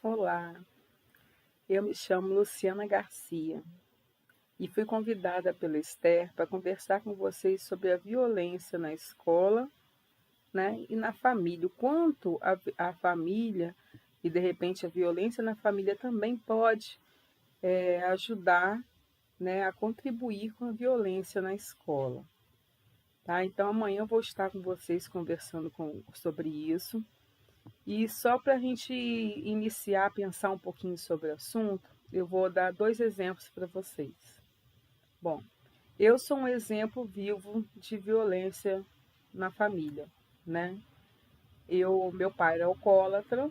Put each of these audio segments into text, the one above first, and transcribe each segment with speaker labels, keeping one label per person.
Speaker 1: Olá, eu me chamo Luciana Garcia e fui convidada pela Esther para conversar com vocês sobre a violência na escola, né, e na família. O quanto a família e, de repente, a violência na família também pode ajudar, né, a contribuir com a violência na escola. Tá? Então, amanhã eu vou estar com vocês conversando sobre isso. E só para a gente iniciar a pensar um pouquinho sobre o assunto, eu vou dar 2 exemplos para vocês. Bom, eu sou um exemplo vivo de violência na família, né? Meu pai era alcoólatra,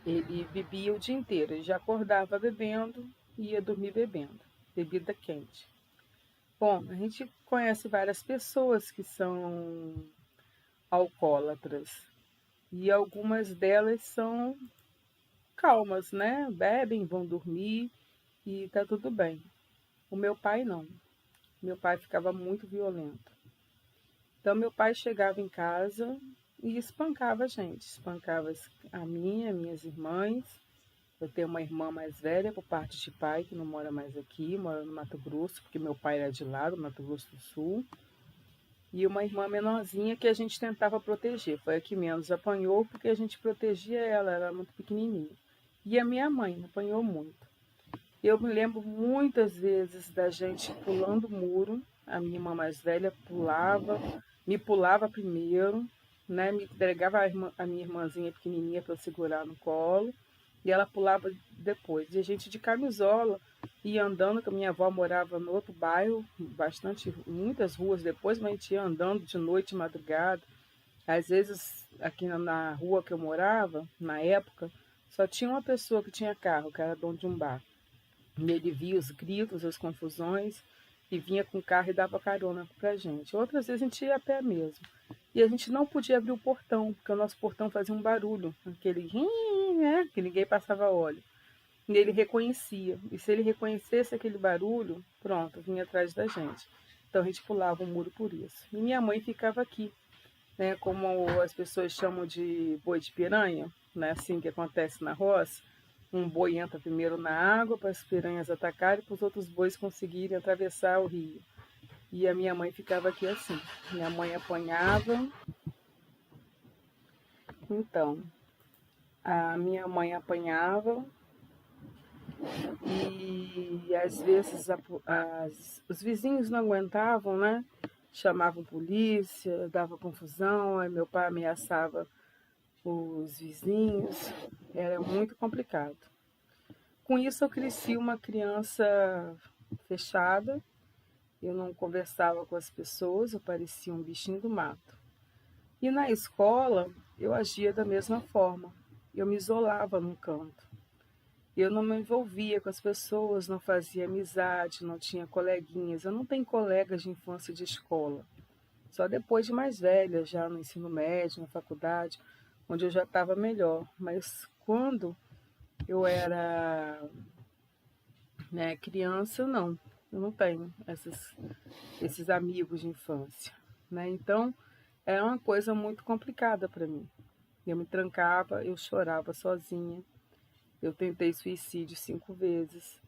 Speaker 1: ele bebia o dia inteiro, ele já acordava bebendo e ia dormir bebendo, bebida quente. Bom, a gente conhece várias pessoas que são alcoólatras e algumas delas são calmas, né? Bebem, vão dormir e tá tudo bem. O meu pai não. Meu pai ficava muito violento. Então meu pai chegava em casa e espancava a gente, espancava a minhas irmãs. Eu tenho uma irmã mais velha por parte de pai que não mora mais aqui, mora no Mato Grosso, porque meu pai era de lá, do Mato Grosso do Sul. E uma irmã menorzinha que a gente tentava proteger. Foi a que menos apanhou porque a gente protegia ela, ela era muito pequenininha. E a minha mãe apanhou muito. Eu me lembro muitas vezes da gente pulando o muro, a minha irmã mais velha me pulava primeiro, né? Me entregava a minha irmãzinha pequenininha para eu segurar no colo, e ela pulava depois. E a gente de camisola ia andando, que a minha avó morava no outro bairro, muitas ruas depois, mas a gente ia andando de noite, madrugada. Às vezes, aqui na rua que eu morava, na época, só tinha uma pessoa que tinha carro, que era dono de um bar. Ele via os gritos, as confusões, e vinha com o carro e dava carona pra gente. Outras vezes a gente ia a pé mesmo. E a gente não podia abrir o portão, porque o nosso portão fazia um barulho, aquele rim, né, que ninguém passava óleo. E ele reconhecia. E se ele reconhecesse aquele barulho, pronto, vinha atrás da gente. Então a gente pulava o muro por isso. E minha mãe ficava aqui, né, como as pessoas chamam de boi de piranha, né, assim que acontece na roça. Um boi entra primeiro na água para as piranhas atacarem e para os outros bois conseguirem atravessar o rio. E a minha mãe ficava aqui assim. Minha mãe apanhava. Então, a minha mãe apanhava e às vezes os vizinhos não aguentavam, né? Chamavam polícia, dava confusão, aí meu pai ameaçava os vizinhos. Era muito complicado. Com isso, eu cresci uma criança fechada, eu não conversava com as pessoas, eu parecia um bichinho do mato. E na escola, eu agia da mesma forma, eu me isolava num canto. Eu não me envolvia com as pessoas, não fazia amizade, não tinha coleguinhas. Eu não tenho colegas de infância de escola. Só depois de mais velha, já no ensino médio, na faculdade, onde eu já estava melhor. Mas quando eu era, né, criança, não. Eu não tenho esses amigos de infância, né? Então, é uma coisa muito complicada para mim. Eu me trancava, eu chorava sozinha. Eu tentei suicídio 5 vezes.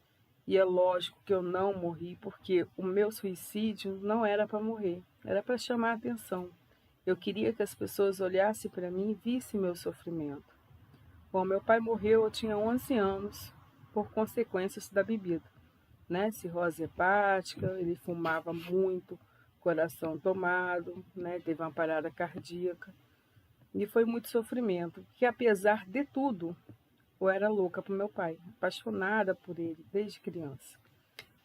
Speaker 1: E é lógico que eu não morri, porque o meu suicídio não era para morrer, era para chamar a atenção. Eu queria que as pessoas olhassem para mim e vissem meu sofrimento. Bom, meu pai morreu, eu tinha 11 anos, por consequências da bebida, né? Cirrose hepática, ele fumava muito, coração tomado, né? Teve uma parada cardíaca. E foi muito sofrimento, porque apesar de tudo, eu era louca por meu pai, apaixonada por ele desde criança.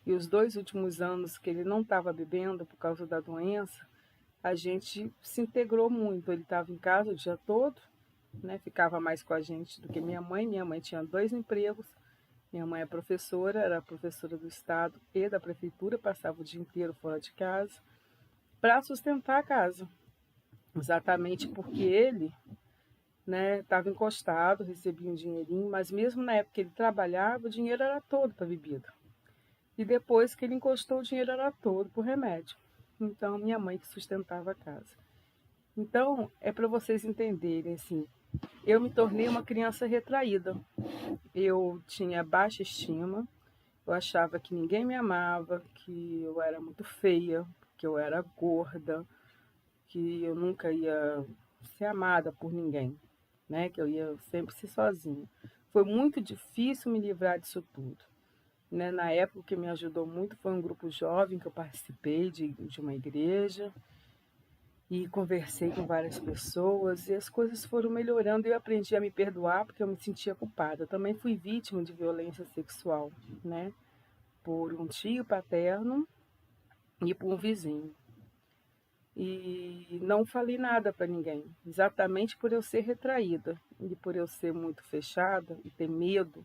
Speaker 1: E os 2 últimos anos que ele não estava bebendo por causa da doença, a gente se integrou muito. Ele estava em casa o dia todo, né? Ficava mais com a gente do que minha mãe. Minha mãe tinha 2 empregos. Minha mãe é professora, era professora do estado e da prefeitura, passava o dia inteiro fora de casa para sustentar a casa. Exatamente porque ele, né, estava encostado, recebia um dinheirinho, mas mesmo na época que ele trabalhava, o dinheiro era todo para bebida. E depois que ele encostou, o dinheiro era todo para o remédio. Então, minha mãe que sustentava a casa. Então, é para vocês entenderem, assim, eu me tornei uma criança retraída. Eu tinha baixa estima, eu achava que ninguém me amava, que eu era muito feia, que eu era gorda, que eu nunca ia ser amada por ninguém, né? Que eu ia sempre ser sozinha. Foi muito difícil me livrar disso tudo. Né? Na época, o que me ajudou muito foi um grupo jovem que eu participei de uma igreja e conversei com várias pessoas e as coisas foram melhorando e eu aprendi a me perdoar porque eu me sentia culpada. Eu também fui vítima de violência sexual, né? Por um tio paterno e por um vizinho. E não falei nada para ninguém, exatamente por eu ser retraída e por eu ser muito fechada e ter medo.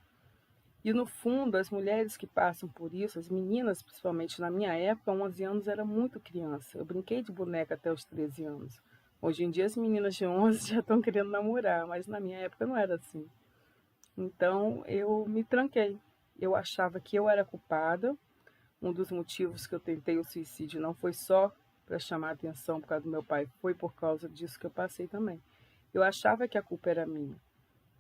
Speaker 1: E no fundo, as mulheres que passam por isso, as meninas, principalmente na minha época, 11 anos era muito criança. Eu brinquei de boneca até os 13 anos. Hoje em dia as meninas de 11 já estão querendo namorar, mas na minha época não era assim. Então eu me tranquei. Eu achava que eu era culpada. Um dos motivos que eu tentei o suicídio não foi só para chamar atenção por causa do meu pai, foi por causa disso que eu passei também. Eu achava que a culpa era minha,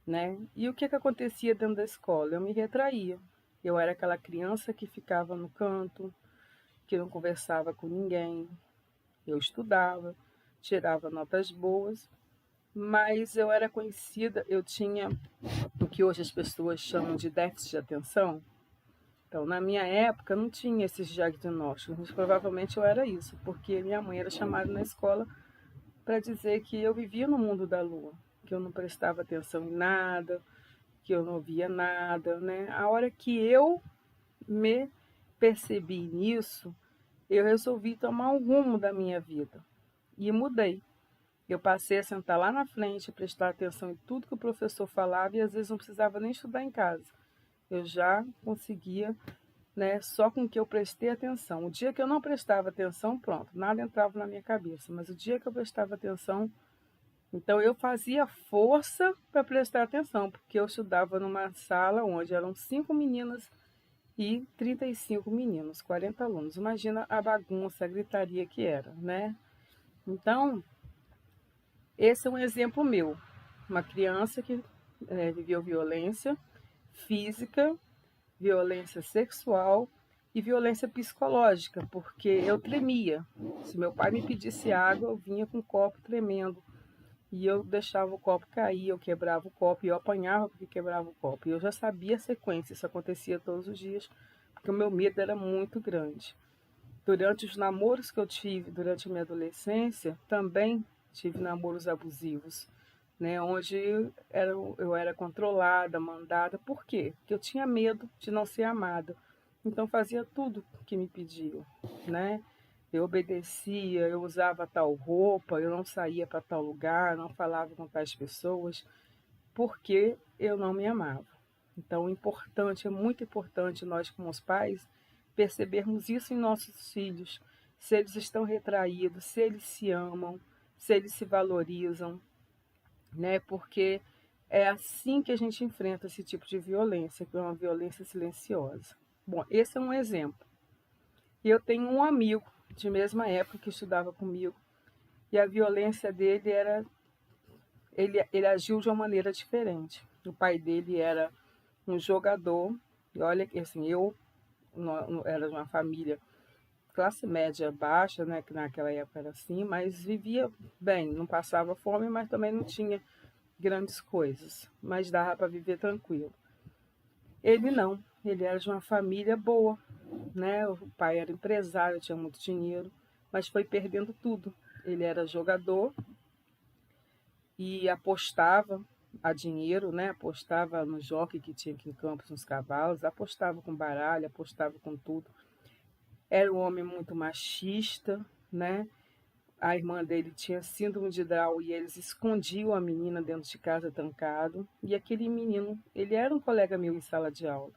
Speaker 1: né? E o que que acontecia dentro da escola? Eu me retraía. Eu era aquela criança que ficava no canto, que não conversava com ninguém. Eu estudava, tirava notas boas, mas eu era conhecida, eu tinha o que hoje as pessoas chamam de déficit de atenção. Então, na minha época, não tinha esses diagnósticos, mas provavelmente eu era isso, porque minha mãe era chamada na escola para dizer que eu vivia no mundo da lua, que eu não prestava atenção em nada, que eu não via nada, né? A hora que eu me percebi nisso, eu resolvi tomar um rumo da minha vida e mudei. Eu passei a sentar lá na frente, prestar atenção em tudo que o professor falava e às vezes não precisava nem estudar em casa. Eu já conseguia, né, só com que eu prestei atenção. O dia que eu não prestava atenção, pronto, nada entrava na minha cabeça. Mas o dia que eu prestava atenção, então eu fazia força para prestar atenção, porque eu estudava numa sala onde eram 5 meninas e 35 meninos, 40 alunos. Imagina a bagunça, a gritaria que era, né? Então, esse é um exemplo meu. Uma criança que viveu violência física, violência sexual e violência psicológica, porque eu tremia. Se meu pai me pedisse água, eu vinha com o copo tremendo. E eu deixava o copo cair, eu quebrava o copo, e eu apanhava porque quebrava o copo. E eu já sabia a sequência, isso acontecia todos os dias, porque o meu medo era muito grande. Durante os namoros que eu tive durante a minha adolescência, também tive namoros abusivos, né, onde eu era controlada, mandada. Por quê? Porque eu tinha medo de não ser amada. Então fazia tudo que me pediam, né? Eu obedecia, eu usava tal roupa, eu não saía para tal lugar, não falava com tais pessoas, porque eu não me amava. Então, é muito importante nós, como os pais, percebermos isso em nossos filhos, se eles estão retraídos, se eles se amam, se eles se valorizam, né? Porque é assim que a gente enfrenta esse tipo de violência, que é uma violência silenciosa. Bom, esse é um exemplo. E eu tenho um amigo de mesma época que estudava comigo, e a violência dele era. Ele agiu de uma maneira diferente. O pai dele era um jogador, e olha que assim, eu era de uma família classe média baixa, né, que naquela época era assim, mas vivia bem, não passava fome, mas também não tinha grandes coisas, mas dava para viver tranquilo. Ele não, ele era de uma família boa, né? O pai era empresário, tinha muito dinheiro, mas foi perdendo tudo. Ele era jogador e apostava a dinheiro, né? Apostava no jockey que tinha aqui em Campos, nos cavalos, apostava com baralho, apostava com tudo. Era um homem muito machista, né? A irmã dele tinha síndrome de Down e eles escondiam a menina dentro de casa trancado. E aquele menino, ele era um colega meu em sala de aula.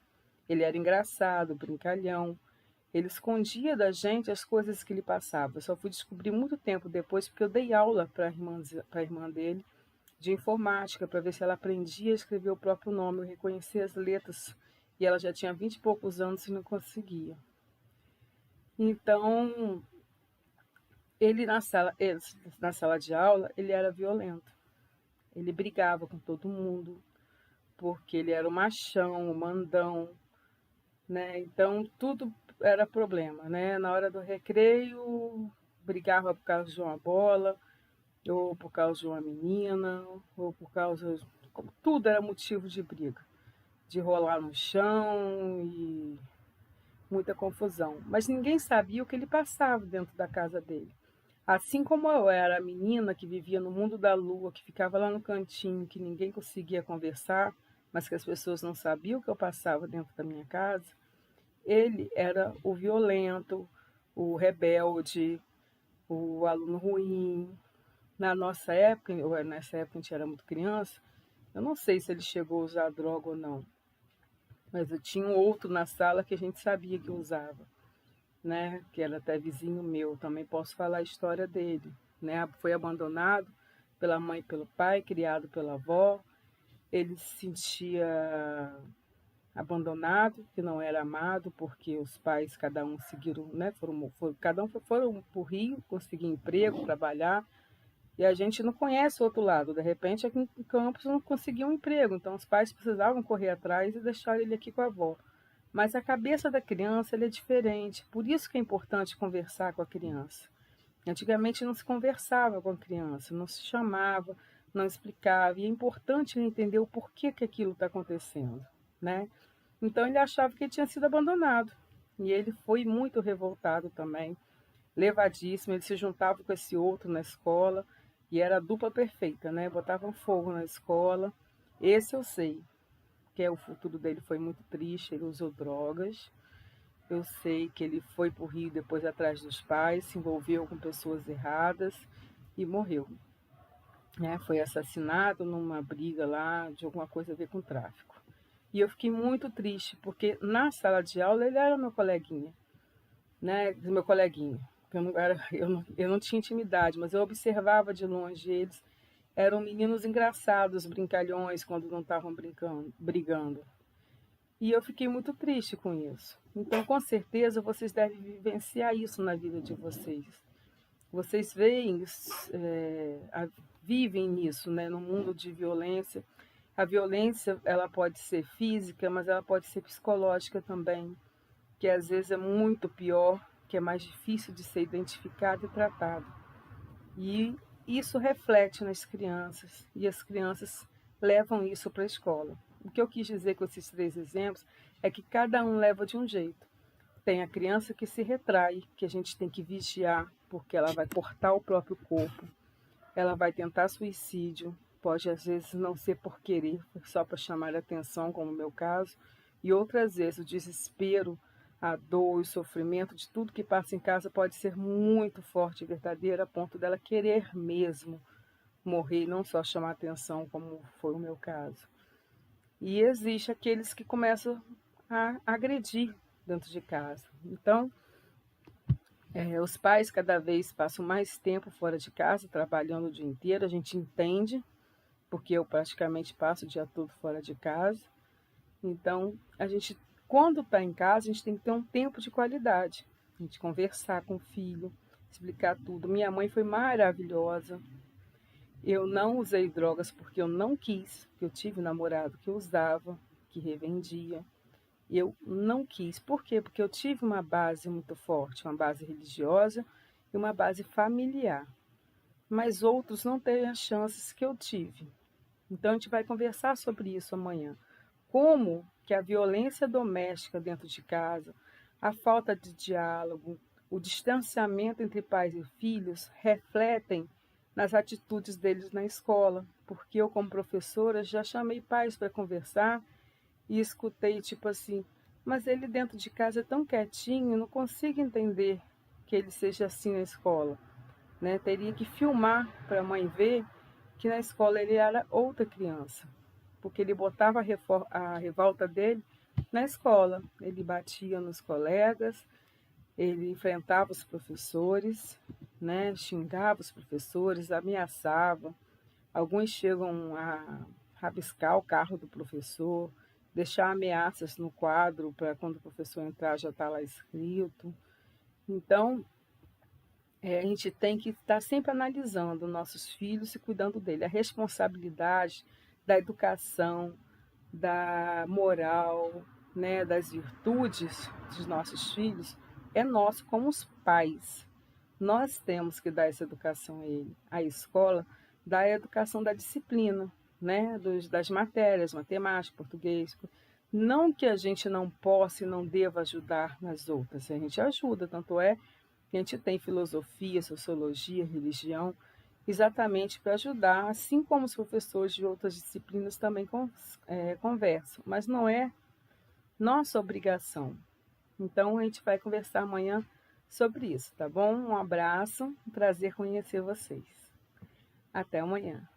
Speaker 1: Ele era engraçado, brincalhão. Ele escondia da gente as coisas que ele passava. Eu só fui descobrir muito tempo depois, porque eu dei aula para a irmã dele de informática, para ver se ela aprendia a escrever o próprio nome, eu reconhecia as letras. E ela já tinha 20 e poucos anos e não conseguia. Então, ele na sala de aula, ele era violento. Ele brigava com todo mundo, porque ele era o machão, o mandão, né? Então tudo era problema, né? Na hora do recreio, brigava por causa de uma bola, ou por causa de uma menina, ou por causa. Tudo era motivo de briga, de rolar no chão e muita confusão. Mas ninguém sabia o que ele passava dentro da casa dele. Assim como eu era a menina que vivia no mundo da lua, que ficava lá no cantinho, que ninguém conseguia conversar, mas que as pessoas não sabiam o que eu passava dentro da minha casa, ele era o violento, o rebelde, o aluno ruim. Na nossa época, nessa época a gente era muito criança, eu não sei se ele chegou a usar droga ou não, mas eu tinha um outro na sala que a gente sabia que usava, né? Que era até vizinho meu, também posso falar a história dele, né? Foi abandonado pela mãe e pelo pai, criado pela avó. Ele se sentia abandonado, que não era amado, porque os pais, cada um seguiram, né? Cada um foram para o Rio, conseguir emprego, trabalhar, e a gente não conhece o outro lado. De repente, aqui em Campos não conseguia um emprego, então os pais precisavam correr atrás e deixar ele aqui com a avó. Mas a cabeça da criança ele é diferente, por isso que é importante conversar com a criança. Antigamente não se conversava com a criança, não se chamava, não explicava, e é importante ele entender o porquê que aquilo está acontecendo, né? Então ele achava que ele tinha sido abandonado, e ele foi muito revoltado também, levadíssimo, ele se juntava com esse outro na escola, e era a dupla perfeita, né? Botavam fogo na escola. Esse eu sei, que o futuro dele foi muito triste, ele usou drogas. Eu sei que ele foi para o Rio depois atrás dos pais, se envolveu com pessoas erradas e morreu. Né? Foi assassinado numa briga lá de alguma coisa a ver com tráfico. E eu fiquei muito triste, porque na sala de aula ele era meu coleguinha, né? Meu coleguinha. Eu não tinha intimidade, mas eu observava de longe eles. Eram meninos engraçados, brincalhões, quando não estavam brigando. E eu fiquei muito triste com isso. Então, com certeza, vocês devem vivenciar isso na vida de vocês. Vocês veem, vivem nisso, né? No mundo de violência. A violência, ela pode ser física, mas ela pode ser psicológica também, que às vezes é muito pior, que é mais difícil de ser identificado e tratado. E isso reflete nas crianças, e as crianças levam isso para a escola. O que eu quis dizer com esses 3 exemplos é que cada um leva de um jeito. Tem a criança que se retrai, que a gente tem que vigiar, porque ela vai cortar o próprio corpo, ela vai tentar suicídio, pode às vezes não ser por querer, só para chamar a atenção, como no meu caso, e outras vezes o desespero, a dor, o sofrimento de tudo que passa em casa pode ser muito forte e verdadeiro, a ponto dela querer mesmo morrer, não só chamar atenção, como foi o meu caso. E existe aqueles que começam a agredir dentro de casa. Então, os pais cada vez passam mais tempo fora de casa, trabalhando o dia inteiro, a gente entende, porque eu praticamente passo o dia todo fora de casa. Então, a gente, quando está em casa, a gente tem que ter um tempo de qualidade, a gente conversar com o filho, explicar tudo. Minha mãe foi maravilhosa. Eu não usei drogas porque eu não quis, porque eu tive um namorado que usava, que revendia. Eu não quis. Por quê? Porque eu tive uma base muito forte, uma base religiosa e uma base familiar. Mas outros não têm as chances que eu tive. Então a gente vai conversar sobre isso amanhã. Como que a violência doméstica dentro de casa, a falta de diálogo, o distanciamento entre pais e filhos refletem nas atitudes deles na escola. Porque eu, como professora, já chamei pais para conversar e escutei tipo assim, mas ele dentro de casa é tão quietinho, não consigo entender que ele seja assim na escola, né? Teria que filmar para a mãe ver que na escola ele era outra criança, porque ele botava a revolta dele na escola, ele batia nos colegas, ele enfrentava os professores, né? Xingava os professores, ameaçava, alguns chegam a rabiscar o carro do professor, deixar ameaças no quadro para quando o professor entrar já está lá escrito. Então, a gente tem que estar sempre analisando nossos filhos e cuidando dele. A responsabilidade da educação, da moral, né, das virtudes dos nossos filhos é nosso como os pais. Nós temos que dar essa educação a ele. A escola dá a educação da disciplina, né, das matérias, matemática, português. Não que a gente não possa e não deva ajudar nas outras, a gente ajuda, tanto é que a gente tem filosofia, sociologia, religião, exatamente para ajudar, assim como os professores de outras disciplinas também conversam, mas não é nossa obrigação. Então, a gente vai conversar amanhã sobre isso, tá bom? Um abraço, um prazer conhecer vocês. Até amanhã.